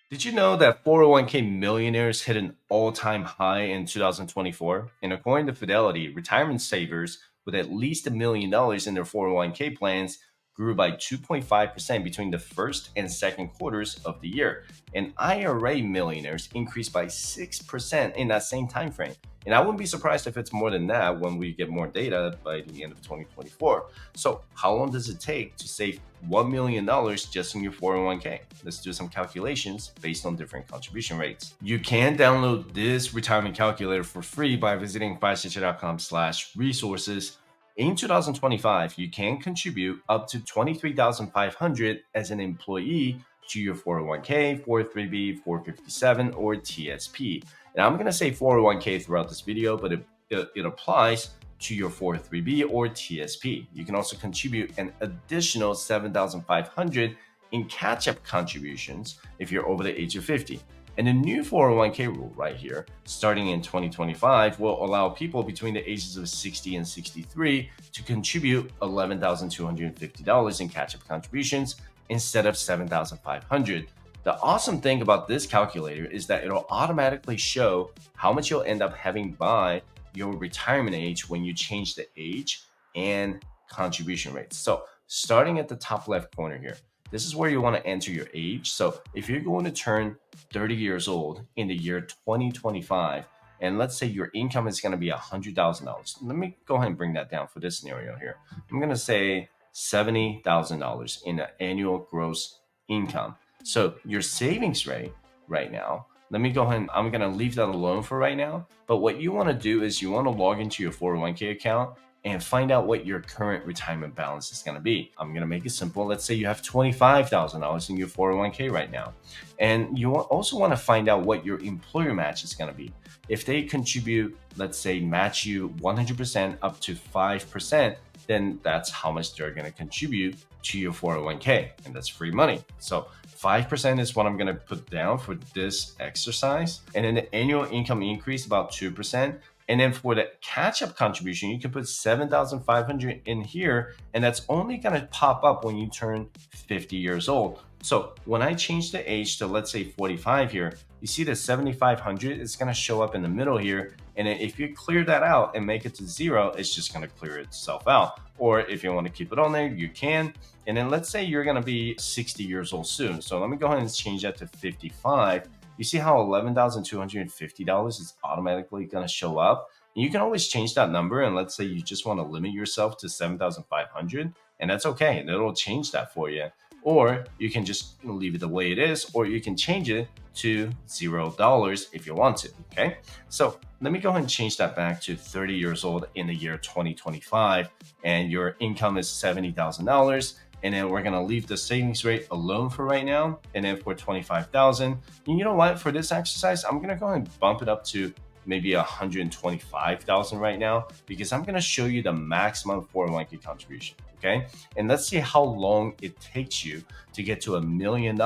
Did you know that 401k millionaires hit an all-time high in 2024? And according to Fidelity, retirement savers with at least $1 million in their 401k plans grew by 2.5% between the first and second quarters of the year. And IRA millionaires increased by 6% in that same time frame. And I wouldn't be surprised if it's more than that when we get more data by the end of 2024. So, how long does it take to save $1 million just in your 401k? Let's do some calculations based on different contribution rates. You can download this retirement calculator for free by visiting 5stitcher.com/resources. In 2025, you can contribute up to $23,500 as an employee to your 401k, 403b, 457, or TSP. And I'm going to say 401k throughout this video, but it applies to your 403b or TSP. You can also contribute an additional $7,500 in catch-up contributions if you're over the age of 50. And the new 401k rule right here, starting in 2025, will allow people between the ages of 60 and 63 to contribute $11,250 in catch-up contributions instead of $7,500. The awesome thing about this calculator is that it'll automatically show how much you'll end up having by your retirement age when you change the age and contribution rates. So starting at the top left corner here, this is where you want to enter your age. So if you're going to turn 30 years old in the year 2025, and let's say your income is going to be $100,000. Let me go ahead and bring that down for this scenario here. I'm going to say $70,000 in annual gross income. So your savings rate right now, let me go ahead and I'm going to leave that alone for right now. But what you want to do is you want to log into your 401k account and find out what your current retirement balance is going to be. I'm going to make it simple. Let's say you have $25,000 in your 401k right now. And you also want to find out what your employer match is going to be. If they contribute, let's say match you 100% up to 5%, then that's how much they're going to contribute to your 401k. And that's free money. So 5% is what I'm going to put down for this exercise. And then the annual income increase about 2%. And then for the catch-up contribution, you can put $7,500 in here, and that's only going to pop up when you turn 50 years old. So when I change the age to, let's say, 45 here, you see the 7,500 is going to show up in the middle here. And if you clear that out and make it to zero, it's just going to clear itself out. Or if you want to keep it on there, you can. And then let's say you're going to be 60 years old soon. So let me go ahead and change that to 55. You see how $11,250 is automatically going to show up? And you can always change that number. And let's say you just want to limit yourself to 7,500, and that's okay. And it'll change that for you. Or you can just leave it the way it is, or you can change it to $0 if you want to. Okay. So let me go ahead and change that back to 30 years old in the year 2025. And your income is $70,000. And then we're going to leave the savings rate alone for right now. And then for 25,000, you know what? For this exercise, I'm going to go ahead and bump it up to maybe 125,000 right now, because I'm going to show you the maximum 401k contribution. Okay. And let's see how long it takes you to get to $1 million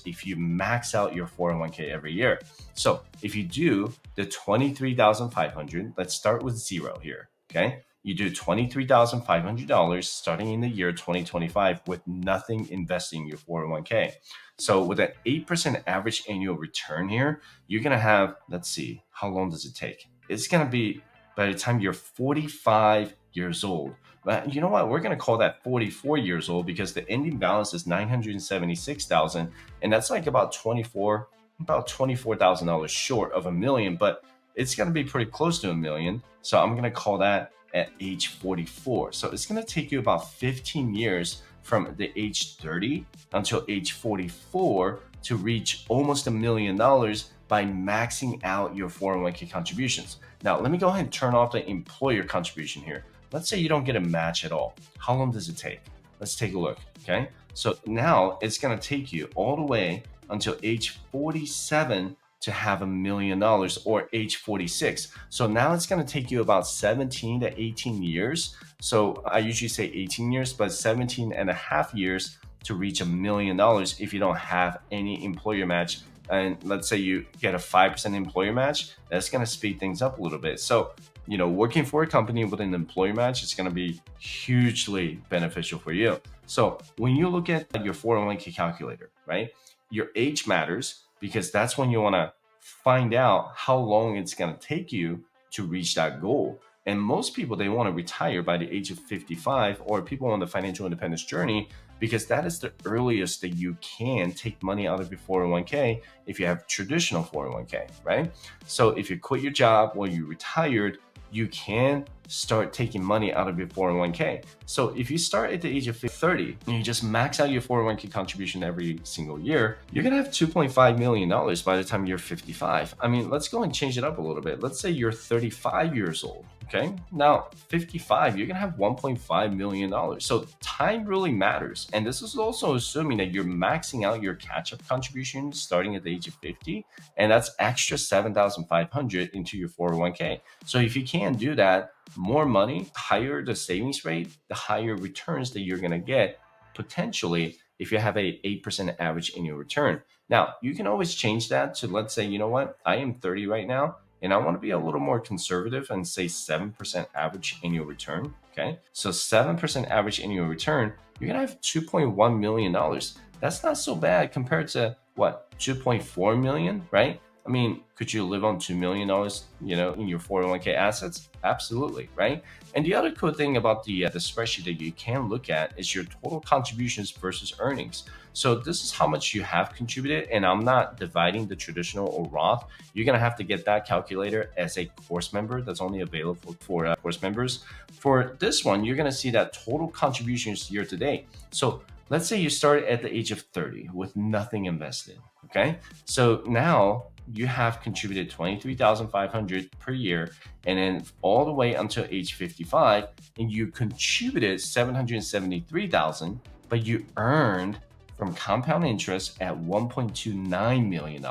if you max out your 401k every year. So if you do the 23,500, let's start with zero here. Okay. You do $23,500 starting in the year 2025 with nothing investing in your 401k. So with an 8% average annual return here, you're going to have, let's see, how long does it take? It's going to be by the time you're 45 years old. But you know what? We're going to call that 44 years old because the ending balance is $976,000. And that's like about $24,000 short of $1 million, but it's going to be pretty close to $1 million. So I'm going to call that at age 44. So it's going to take you about 15 years from the age 30 until age 44 to reach almost $1 million by maxing out your 401k contributions. Now, let me go ahead and turn off the employer contribution here. Let's say you don't get a match at all. How long does it take? Let's take a look. Okay. So now it's going to take you all the way until age 47 to have $1 million, or age 46. So now it's going to take you about 17 to 18 years. So I usually say 18 years, but 17 and a half years to reach $1 million if you don't have any employer match. And let's say you get a 5% employer match, that's going to speed things up a little bit. So, working for a company with an employer match is going to be hugely beneficial for you. So when you look at your 401k calculator, right, your age matters, because that's when you want to find out how long it's going to take you to reach that goal. And most people, they want to retire by the age of 55, or people on the financial independence journey, because that is the earliest that you can take money out of your 401k if you have traditional 401k, right? So if you quit your job while you retired, you can start taking money out of your 401k. So if you start at the age of 30 and you just max out your 401k contribution every single year, you're gonna have $2.5 million by the time you're 55. I mean, let's go and change it up a little bit. Let's say you're 35 years old. Okay. Now, 55, you're going to have $1.5 million. So time really matters. And this is also assuming that you're maxing out your catch-up contribution starting at the age of 50. And that's extra 7,500 into your 401k. So if you can do that, more money, higher the savings rate, the higher returns that you're going to get potentially if you have a 8% average annual return. Now, you can always change that to, let's say, you know what, I am 30 right now, and I want to be a little more conservative and say 7% average annual return. Okay. So 7% average annual return, you're going to have $2.1 million. That's not so bad compared to what, 2.4 million, right? I mean, could you live on $2 million, in your 401k assets? Absolutely, right? And the other cool thing about the spreadsheet that you can look at is your total contributions versus earnings. So this is how much you have contributed, and I'm not dividing the traditional or Roth. You're gonna have to get that calculator as a course member. That's only available for course members. For this one, you're gonna see that total contributions year to date. So let's say you started at the age of 30 with nothing invested. Okay, so now you have contributed 23,500 per year, and then all the way until age 55, and you contributed 773,000, but you earned from compound interest at $1.29 million.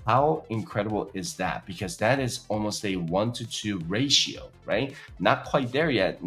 How incredible is that? Because that is almost a 1-to-2 ratio, right? Not quite there yet.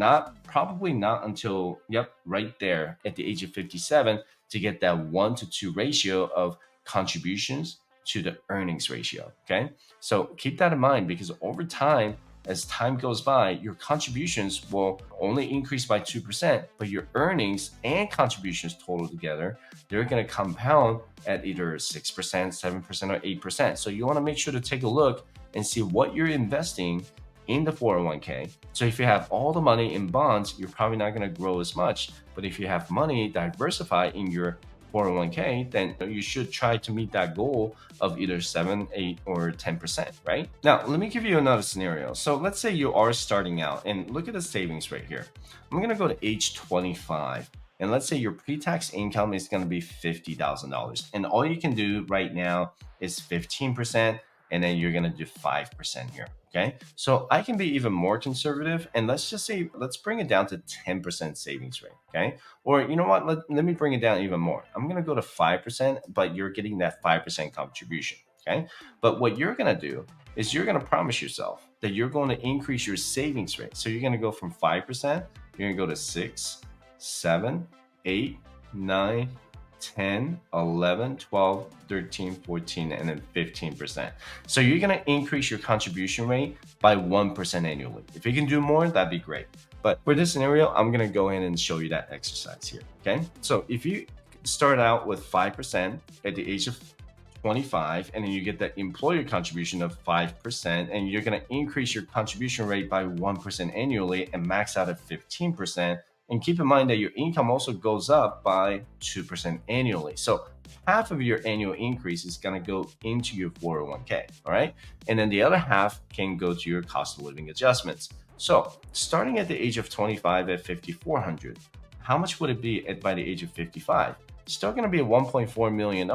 Probably not until, right there at the age of 57 to get that 1-to-2 ratio of contributions to the earnings ratio. Okay. So keep that in mind, because over time, as time goes by, your contributions will only increase by 2%, but your earnings and contributions total together, they're going to compound at either 6%, 7%, or 8%. So you want to make sure to take a look and see what you're investing in the 401k. So if you have all the money in bonds, you're probably not going to grow as much. But if you have money diversified in your 401k, then you should try to meet that goal of either 7, 8, or 10%, right? Now, let me give you another scenario. So let's say you are starting out, and look at the savings right here. I'm going to go to age 25. And let's say your pre-tax income is going to be $50,000. And all you can do right now is 15%, and then you're going to do 5% here. Okay. So I can be even more conservative, and let's just say, let's bring it down to 10% savings rate. Okay. Or you know what? Let me bring it down even more. I'm going to go to 5%, but you're getting that 5% contribution. Okay. But what you're going to do is you're going to promise yourself that you're going to increase your savings rate. So you're going to go from 5%, you're going to go to 6, 7, 8, 9, 10, 11, 12, 13, 14, and then 15%. So you're going to increase your contribution rate by 1% annually. If you can do more, that'd be great. But for this scenario, I'm going to go ahead and show you that exercise here. Okay. So if you start out with 5% at the age of 25, and then you get the employer contribution of 5%, and you're going to increase your contribution rate by 1% annually and max out at 15%. And keep in mind that your income also goes up by 2% annually. So half of your annual increase is going to go into your 401k. All right. And then the other half can go to your cost of living adjustments. So starting at the age of 25 at 5,400, how much would it be by the age of 55? Still going to be $1.4 million.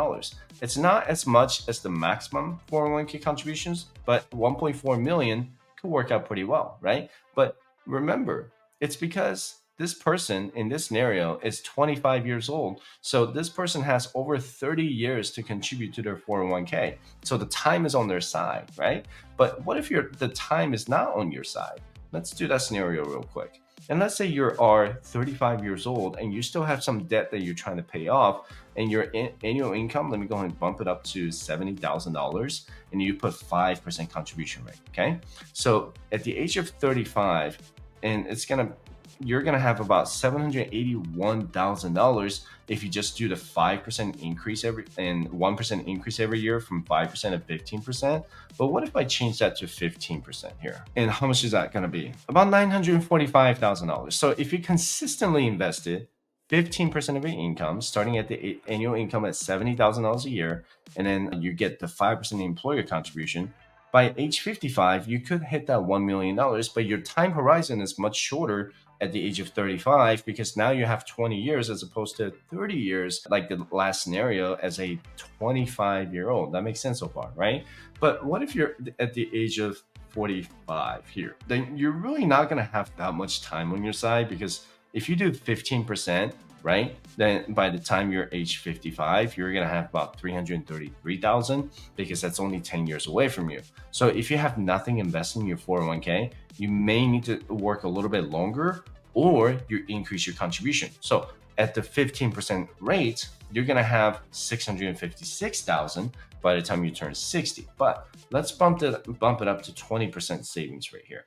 It's not as much as the maximum 401k contributions, but 1.4 million could work out pretty well, right? But remember, it's because this person in this scenario is 25 years old. So this person has over 30 years to contribute to their 401k. So the time is on their side, right? But what if the time is not on your side? Let's do that scenario real quick. And let's say you are 35 years old and you still have some debt that you're trying to pay off, and your annual income, let me go ahead and bump it up to $70,000, and you put 5% contribution rate. Okay. So at the age of 35, and it's going to you're gonna have about $781,000 if you just do the 5% increase every and 1% increase every year from 5% to 15%. But what if I change that to 15% here? And how much is that gonna be? About $945,000. So if you consistently invested 15% of your income, starting at the annual income at $70,000 a year, and then you get the 5% employer contribution, by age 55, you could hit that $1 million, but your time horizon is much shorter at the age of 35 because now you have 20 years as opposed to 30 years, like the last scenario, as a 25-year-old. That makes sense so far, right? But what if you're at the age of 45 here? Then you're really not going to have that much time on your side because if you do 15%, right? Then by the time you're age 55, you're going to have about 333,000 because that's only 10 years away from you. So if you have nothing invested in your 401k, you may need to work a little bit longer or you increase your contribution. So at the 15% rate, you're going to have 656,000 by the time you turn 60. But let's bump it up to 20% savings rate here.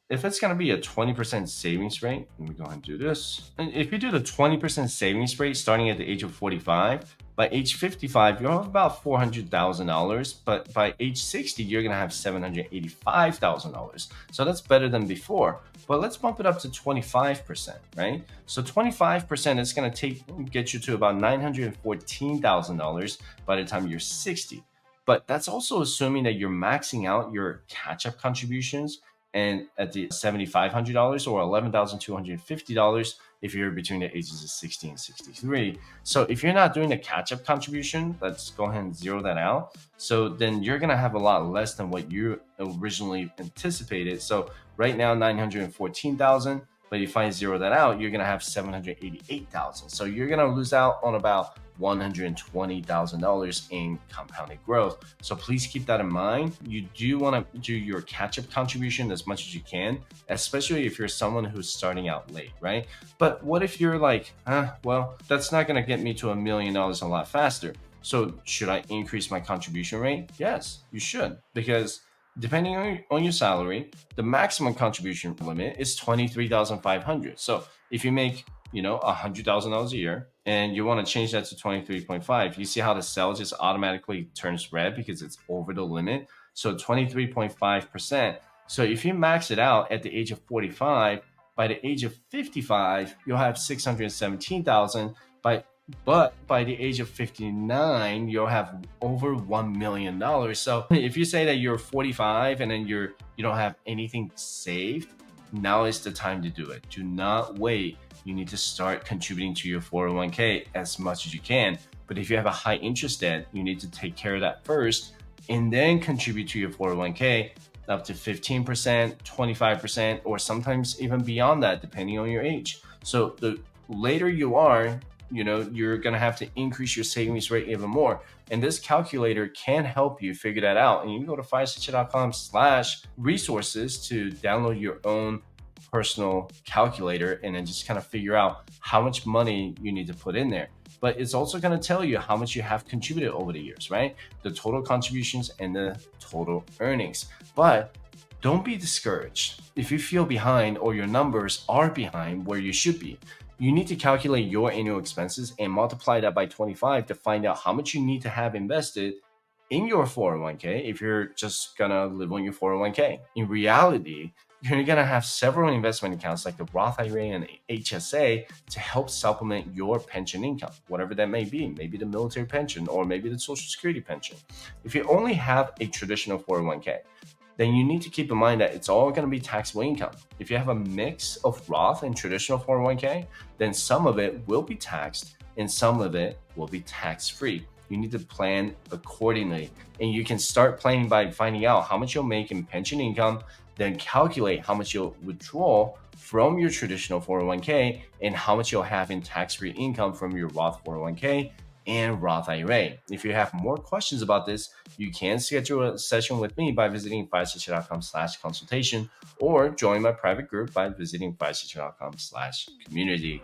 If it's going to be a 20% savings rate, let me go ahead and do this. And if you do the 20% savings rate starting at the age of 45, by age 55, you'll have about $400,000. But by age 60, you're going to have $785,000. So that's better than before. But let's bump it up to 25%, right? So 25% is going to get you to about $914,000 by the time you're 60. But that's also assuming that you're maxing out your catch-up contributions and at the $7,500 or $11,250 if you're between the ages of 60 and 63. So if you're not doing a catch-up contribution, let's go ahead and zero that out. So then you're gonna have a lot less than what you originally anticipated. So right now, 914,000, but if I zero that out, you're gonna have 788,000. So you're gonna lose out on about $120,000 in compounded growth. So please keep that in mind. You do want to do your catch-up contribution as much as you can, especially if you're someone who's starting out late, right? But what if you're like, well, that's not going to get me to $1 million a lot faster. So should I increase my contribution rate? Yes, you should, because depending on your salary, the maximum contribution limit is $23,500. So if you make $100,000 a year, and you want to change that to 23.5. You see how the cell just automatically turns red because it's over the limit. So 23.5%. So if you max it out at the age of 45, by the age of 55, you'll have 617,000. But by the age of 59, you'll have over $1 million. So if you say that you're 45 and then you don't have anything saved, now is the time to do it. Do not wait. You need to start contributing to your 401k as much as you can. But if you have a high interest debt, you need to take care of that first and then contribute to your 401k up to 15%, 25%, or sometimes even beyond that, depending on your age. So the later you are, you're going to have to increase your savings rate even more. And this calculator can help you figure that out. And you can go to firesignature.com/resources to download your own personal calculator and then just kind of figure out how much money you need to put in there. But it's also going to tell you how much you have contributed over the years, right? The total contributions and the total earnings. But don't be discouraged. If you feel behind or your numbers are behind where you should be, you need to calculate your annual expenses and multiply that by 25 to find out how much you need to have invested in your 401k if you're just gonna live on your 401k. In reality, you're gonna have several investment accounts like the Roth IRA and HSA to help supplement your pension income, whatever that may be. Maybe the military pension or maybe the Social Security pension. If you only have a traditional 401k, then you need to keep in mind that it's all going to be taxable income. If you have a mix of Roth and traditional 401k, then some of it will be taxed and some of it will be tax-free. You need to plan accordingly. And you can start planning by finding out how much you'll make in pension income, then calculate how much you'll withdraw from your traditional 401k and how much you'll have in tax-free income from your Roth 401k and Roth IRA. If you have more questions about this, you can schedule a session with me by visiting firesignature.com/consultation or join my private group by visiting firesignature.com/community.